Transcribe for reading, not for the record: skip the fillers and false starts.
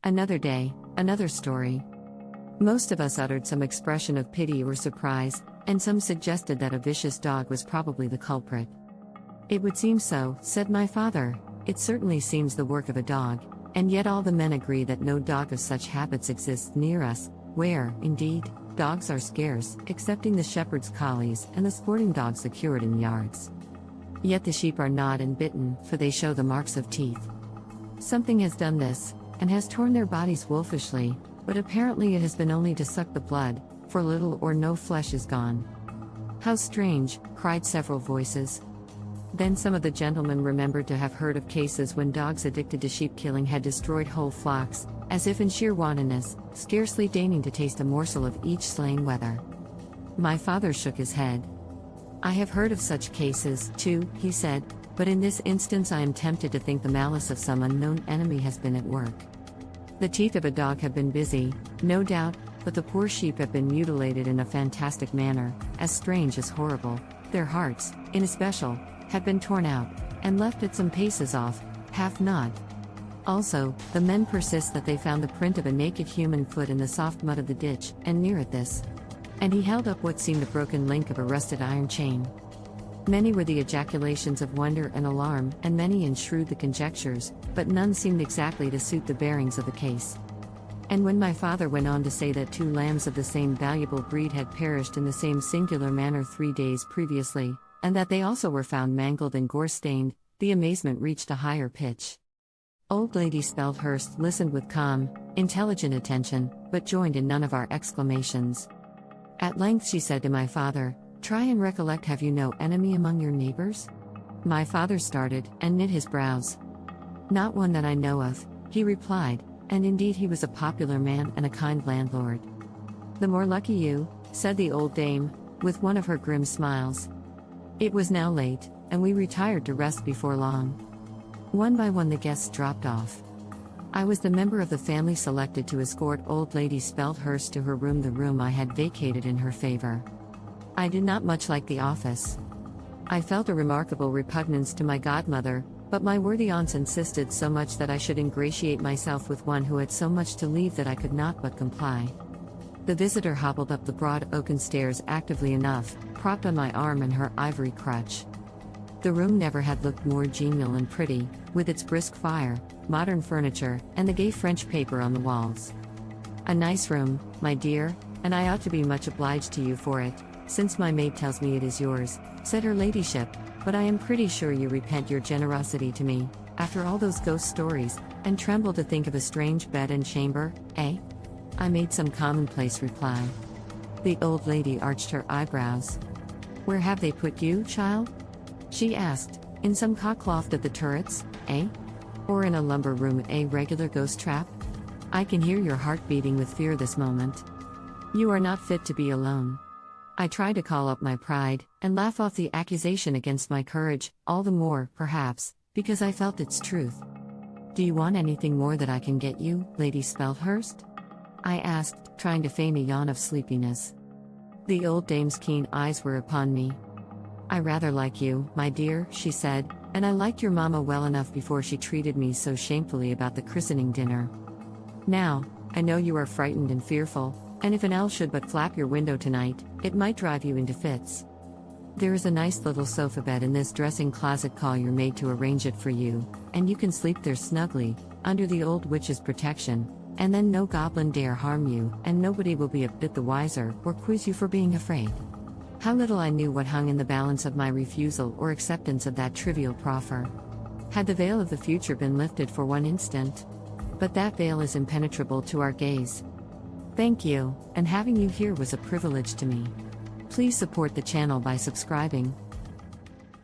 Another day, another story. Most of us uttered some expression of pity or surprise, and some suggested that a vicious dog was probably the culprit. "It would seem so," said my father. "It certainly seems the work of a dog, and yet all the men agree that no dog of such habits exists near us, where, indeed, dogs are scarce, excepting the shepherd's collies and the sporting dogs secured in yards. Yet the sheep are gnawed and bitten, for they show the marks of teeth. Something has done this, and has torn their bodies wolfishly, but apparently it has been only to suck the blood, for little or no flesh is gone." "How strange," cried several voices. Then some of the gentlemen remembered to have heard of cases when dogs addicted to sheep killing had destroyed whole flocks, as if in sheer wantonness, scarcely deigning to taste a morsel of each slain wether. My father shook his head. "I have heard of such cases, too," he said, "but in this instance I am tempted to think the malice of some unknown enemy has been at work. The teeth of a dog have been busy, no doubt, but the poor sheep have been mutilated in a fantastic manner, as strange as horrible. Their hearts, in especial, have been torn out, and left at some paces off, half gnawed. Also, the men persist that they found the print of a naked human foot in the soft mud of the ditch, and near it this." And he held up what seemed the broken link of a rusted iron chain. Many were the ejaculations of wonder and alarm, and many and shrewd the conjectures, but none seemed exactly to suit the bearings of the case. And when my father went on to say that 2 lambs of the same valuable breed had perished in the same singular manner 3 days previously, and that they also were found mangled and gore-stained, the amazement reached a higher pitch. Old Lady Speldhurst listened with calm, intelligent attention, but joined in none of our exclamations. At length she said to my father, "Try and recollect, have you no enemy among your neighbors?" My father started, and knit his brows. "Not one that I know of," he replied, and indeed he was a popular man and a kind landlord. "The more lucky you," said the old dame, with one of her grim smiles. It was now late, and we retired to rest before long. One by one the guests dropped off. I was the member of the family selected to escort old Lady Speldhurst to her room, the room I had vacated in her favor. I did not much like the office. I felt a remarkable repugnance to my godmother, but my worthy aunts insisted so much that I should ingratiate myself with one who had so much to leave that I could not but comply. The visitor hobbled up the broad oaken stairs actively enough, propped on my arm and her ivory crutch. The room never had looked more genial and pretty, with its brisk fire, modern furniture, and the gay French paper on the walls. "A nice room, my dear, and I ought to be much obliged to you for it, since my maid tells me it is yours," said her ladyship, "but I am pretty sure you repent your generosity to me, after all those ghost stories, and tremble to think of a strange bed and chamber, eh?" I made some commonplace reply. The old lady arched her eyebrows. "Where have they put you, child?" she asked. "In some cockloft of the turrets, eh? Or in a lumber room, a regular ghost trap? I can hear your heart beating with fear this moment. You are not fit to be alone." I try to call up my pride, and laugh off the accusation against my courage, all the more, perhaps, because I felt its truth. "Do you want anything more that I can get you, Lady Speldhurst?" I asked, trying to feign a yawn of sleepiness. The old dame's keen eyes were upon me. "I rather like you, my dear," she said, "and I liked your mamma well enough before she treated me so shamefully about the christening dinner. Now, I know you are frightened and fearful, and if an owl should but flap your window tonight, it might drive you into fits. There is a nice little sofa bed in this dressing closet, call your maid to arrange it for you, and you can sleep there snugly, under the old witch's protection, and then no goblin dare harm you, and nobody will be a bit the wiser, or quiz you for being afraid." How little I knew what hung in the balance of my refusal or acceptance of that trivial proffer. Had the veil of the future been lifted for one instant? But that veil is impenetrable to our gaze. Thank you, and having you here was a privilege to me. Please support the channel by subscribing.